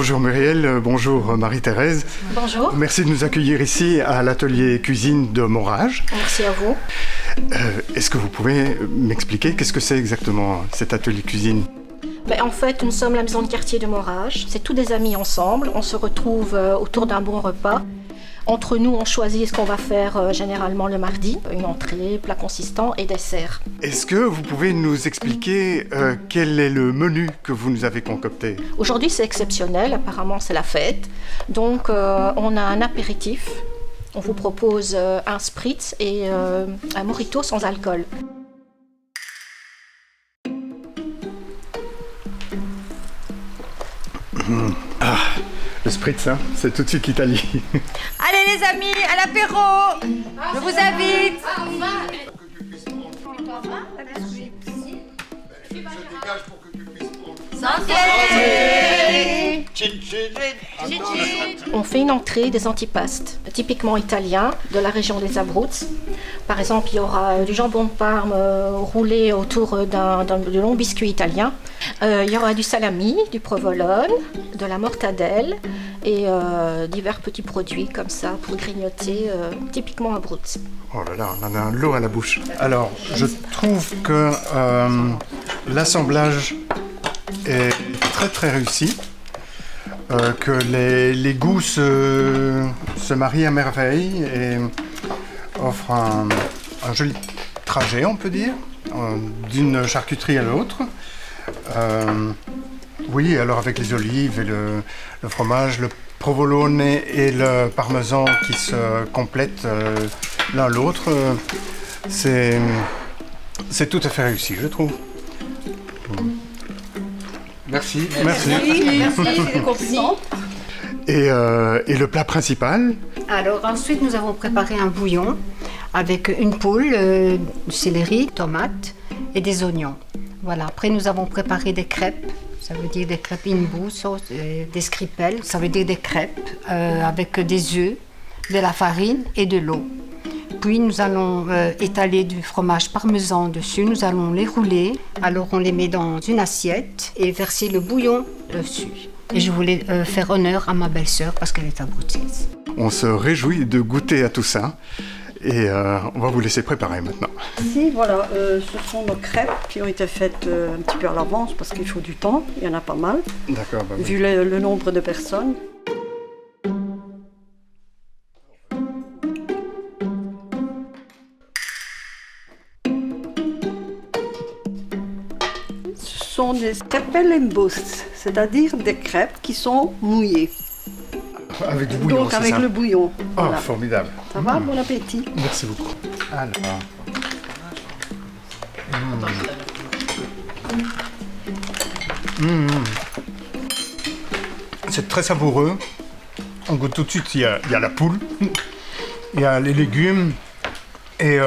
Bonjour Muriel, bonjour Marie-Thérèse. Bonjour. Merci de nous accueillir ici à l'atelier cuisine de Morage. Merci à vous. Est-ce que vous pouvez m'expliquer qu'est-ce que c'est exactement cet atelier cuisine ? En fait, nous sommes la maison de quartier de Morage. C'est tous des amis ensemble. On se retrouve autour d'un bon repas. Entre nous, on choisit ce qu'on va faire généralement le mardi. Une entrée, plat consistant et dessert. Est-ce que vous pouvez nous expliquer quel est le menu que vous nous avez concocté ? Aujourd'hui, c'est exceptionnel. Apparemment, c'est la fête. Donc, on a un apéritif. On vous propose un spritz et un mojito sans alcool. Ah, le spritz, hein, c'est tout de suite l'Italie. Allez les amis, à l'apéro. Je vous invite. Santé. On fait une entrée des antipastes, typiquement italiens, de la région des Abruzes. Par exemple, il y aura du jambon de Parme roulé autour de longs biscuits italiens. Il y aura du salami, du provolone, de la mortadelle et divers petits produits comme ça pour grignoter, typiquement Abruzes. Oh là là, on a un lot à la bouche. Alors, je trouve que l'assemblage est très très réussi, que les goûts se marient à merveille et offrent un joli trajet, on peut dire, d'une charcuterie à l'autre. Oui, alors avec les olives et le fromage, le provolone et le parmesan qui se complètent l'un l'autre, c'est tout à fait réussi, je trouve. Merci. Merci, c'est des compliments. Et le plat principal ? Alors ensuite, nous avons préparé un bouillon avec une poule, du céleri, tomates et des oignons. Voilà. Après, nous avons préparé des crêpes. Ça veut dire des crêpes in-bout, des scripelles. Ça veut dire des crêpes avec des œufs, de la farine et de l'eau. Puis nous allons étaler du fromage parmesan dessus. Nous allons les rouler. Alors on les met dans une assiette et verser le bouillon dessus. Et je voulais faire honneur à ma belle-sœur parce qu'elle est abruzzese. On se réjouit de goûter à tout ça et on va vous laisser préparer maintenant. Ici, voilà, ce sont nos crêpes qui ont été faites un petit peu à l'avance parce qu'il faut du temps, il y en a pas mal, D'accord. Bah oui. vu le nombre de personnes. Ce sont des crêpes embossed, c'est-à-dire des crêpes qui sont mouillées. Avec du bouillon, Donc c'est avec ça ? le bouillon. Oh, Voilà. formidable. Ça va, bon appétit. Merci beaucoup. Alors. C'est très savoureux. On goûte tout de suite, il y a la poule, il y a les légumes et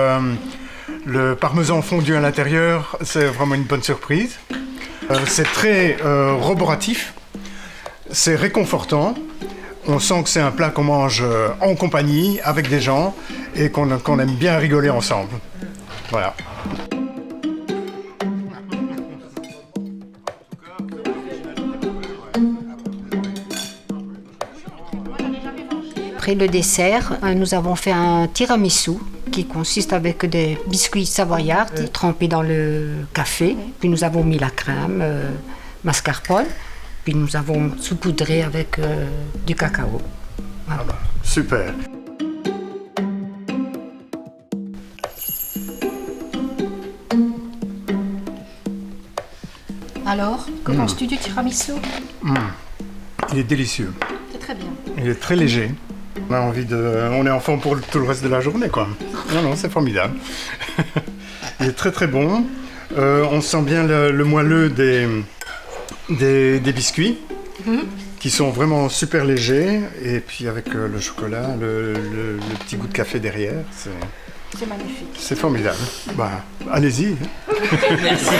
le parmesan fondu à l'intérieur, c'est vraiment une bonne surprise. C'est très roboratif, c'est réconfortant. On sent que c'est un plat qu'on mange en compagnie, avec des gens, et qu'on aime bien rigoler ensemble. Voilà. Après le dessert, nous avons fait un tiramisu qui consiste avec des biscuits savoyards trempés dans le café. Puis nous avons mis la crème mascarpone. Puis nous avons saupoudré avec du cacao. Voilà. Ah bah, super. Alors, que penses-tu du tiramisu ? Il est délicieux. C'est très bien. Il est très léger. On est en forme pour tout le reste de la journée, quoi. Non, c'est formidable. Il est très très bon. On sent bien le moelleux des biscuits, qui sont vraiment super légers. Et puis avec le chocolat, le petit goût de café derrière, C'est magnifique. c'est formidable. Bah, allez-y. Merci.